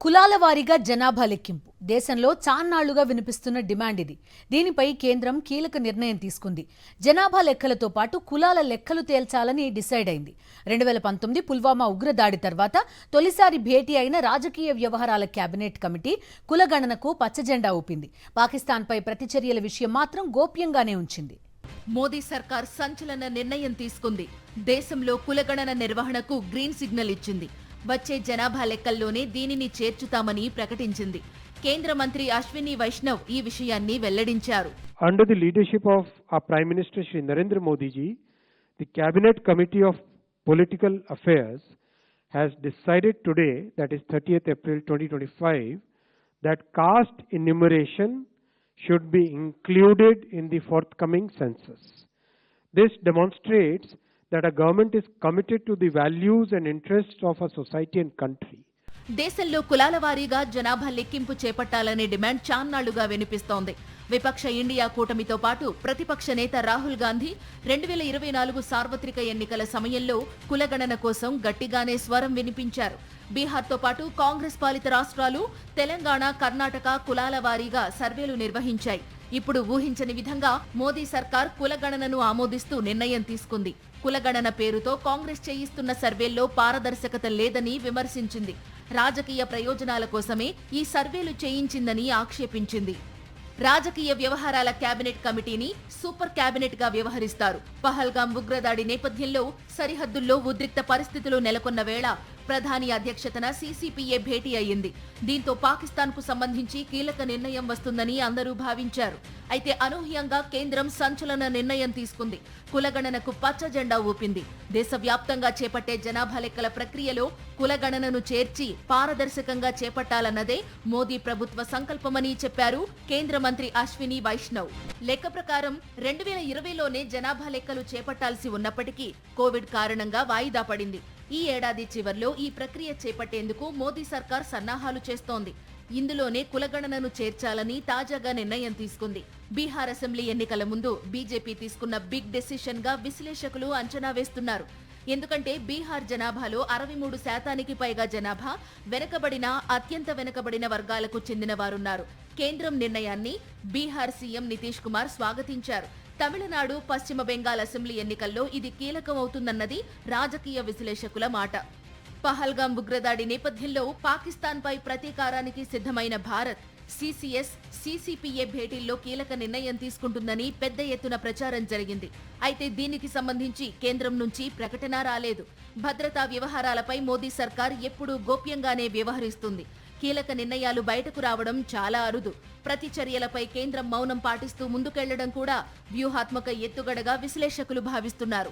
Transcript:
కులాల వారీగా జనాభా లెక్కింపు దేశంలో చాన్నాళ్లుగా వినిపిస్తున్న డిమాండ్ ఇది. దీనిపై కేంద్రం కీలక నిర్ణయం తీసుకుంది. జనాభా లెక్కలతో పాటు కులాల లెక్కలు తేల్చాలని డిసైడ్ అయింది. 2019 పుల్వామా ఉగ్రదాడి తర్వాత తొలిసారి భేటీ అయిన రాజకీయ వ్యవహారాల కేబినెట్ కమిటీ కులగణనకు పచ్చజెండా ఊపింది. పాకిస్తాన్పై ప్రతిచర్యల విషయం మాత్రం గోప్యంగానే ఉంచింది. మోదీ సర్కార్ సంచలన నిర్ణయం తీసుకుంది. దేశంలో కులగణన నిర్వహణకు గ్రీన్ సిగ్నల్ ఇచ్చింది. వచ్చే జనాభా లెక్కల్లోనే దీనిని చేర్చుతామని ప్రకటించింది. కేంద్ర మంత్రి అశ్విని వైష్ణవ్ ఈ విషయాన్ని వెల్లడించారు. Under the leadership of our Prime Minister Shri Narendra Modi ji, the Cabinet Committee of Political Affairs has decided today, that is 30th April 2025, that caste enumeration should be included in the forthcoming census. This demonstrates that our government is committed to the values and interests of our society and country. దేశంలో కులాల వారీగా జనాభా లెక్కింపు చేపట్టాలనే demand చాన్నాళ్లుగా వినిపిస్తోంది. విపక్ష India కూటమితో పాటు ప్రతిపక్ష నేత రాహుల్ గాంధీ 2024 సార్వత్రిక ఎన్నికల సమయంలో కులగణన కోసం గట్టిగానే స్వరం వినిపించారు. బీహార్తో పాటు కాంగ్రెస్ పాలిత రాష్ట్రాలు తెలంగాణ, కర్ణాటక కులాల వారీగా సర్వేలు నిర్వహించాయి. ఇప్పుడు ఊహించని విధంగా మోదీ సర్కార్ కులగణనను ఆమోదిస్తూ నిర్ణయం తీసుకుంది. కులగణన పేరుతో కాంగ్రెస్ చేయిస్తున్న సర్వేల్లో పారదర్శకత లేదని విమర్శించింది. రాజకీయ ప్రయోజనాల కోసమే ఈ సర్వేలు చేయించిందని ఆక్షేపించింది. రాజకీయ వ్యవహారాల కేబినెట్ కమిటీని సూపర్ కేబినెట్ గా వ్యవహరిస్తారు. పహల్గాం ఉగ్రదాడి నేపథ్యంలో సరిహద్దుల్లో ఉద్రిక్త పరిస్థితులు నెలకొన్న వేళ ప్రధాని అధ్యక్షతన సీసీపీఏ భేటీ అయ్యింది. దీంతో పాకిస్తాన్ కు సంబంధించి కీలక నిర్ణయం వస్తుందని అందరూ భావించారు. అయితే అనూహ్యంగా కేంద్రం సంచలన నిర్ణయం తీసుకుంది. కులగణనకు పచ్చ జెండా ఊపింది. దేశవ్యాప్తంగా చేపట్టే జనాభా లెక్కల ప్రక్రియలో కులగణనను చేర్చి పారదర్శకంగా చేపట్టాలన్నదే మోదీ ప్రభుత్వ సంకల్పమని చెప్పారు కేంద్ర మంత్రి అశ్విని వైష్ణవ్. లెక్క ప్రకారం 2020లోనే జనాభా లెక్కలు చేపట్టాల్సి ఉన్నప్పటికీ కోవిడ్ కారణంగా వాయిదా పడింది. ఈ ఏడాది చివర్లో ఈ ప్రక్రియ చేపట్టేందుకు మోదీ సర్కార్ సన్నాహాలు చేస్తోంది. ఇందులోనే కులగణనను చేర్చాలని తాజాగా నిర్ణయం తీసుకుంది. బీహార్ అసెంబ్లీ ఎన్నికల ముందు బీజేపీ తీసుకున్న బిగ్ డెసిషన్ గా విశ్లేషకులు అంచనా వేస్తున్నారు. ఎందుకంటే బీహార్ జనాభాలో 63% పైగా జనాభా వెనుకబడిన, అత్యంత వెనుకబడిన వర్గాలకు చెందిన వారున్నారు. కేంద్రం నిర్ణయాన్ని బీహార్ సీఎం నితీష్ కుమార్ స్వాగతించారు. తమిళనాడు, పశ్చిమ బెంగాల్ అసెంబ్లీ ఎన్నికల్లో ఇది కీలకమవుతుందన్నది రాజకీయ విశ్లేషకుల మాట. పహల్గాం ఉగ్రదాడి నేపథ్యంలో పాకిస్తాన్పై ప్రతీకారానికి సిద్ధమైన భారత్ సీసీఎస్, సీసీపీఏ భేటీల్లో కీలక నిర్ణయం తీసుకుంటుందని పెద్ద ఎత్తున ప్రచారం జరిగింది. అయితే దీనికి సంబంధించి కేంద్రం నుంచి ప్రకటన రాలేదు. భద్రతా వ్యవహారాలపై మోదీ సర్కార్ ఎప్పుడూ గోప్యంగానే వ్యవహరిస్తుంది. కీలక నిర్ణయాలు బయటకు రావడం చాలా అరుదు. ప్రతి చర్యలపై కేంద్రం మౌనం పాటిస్తూ ముందుకెళ్లడం కూడా వ్యూహాత్మక ఎత్తుగడగా విశ్లేషకులు భావిస్తున్నారు.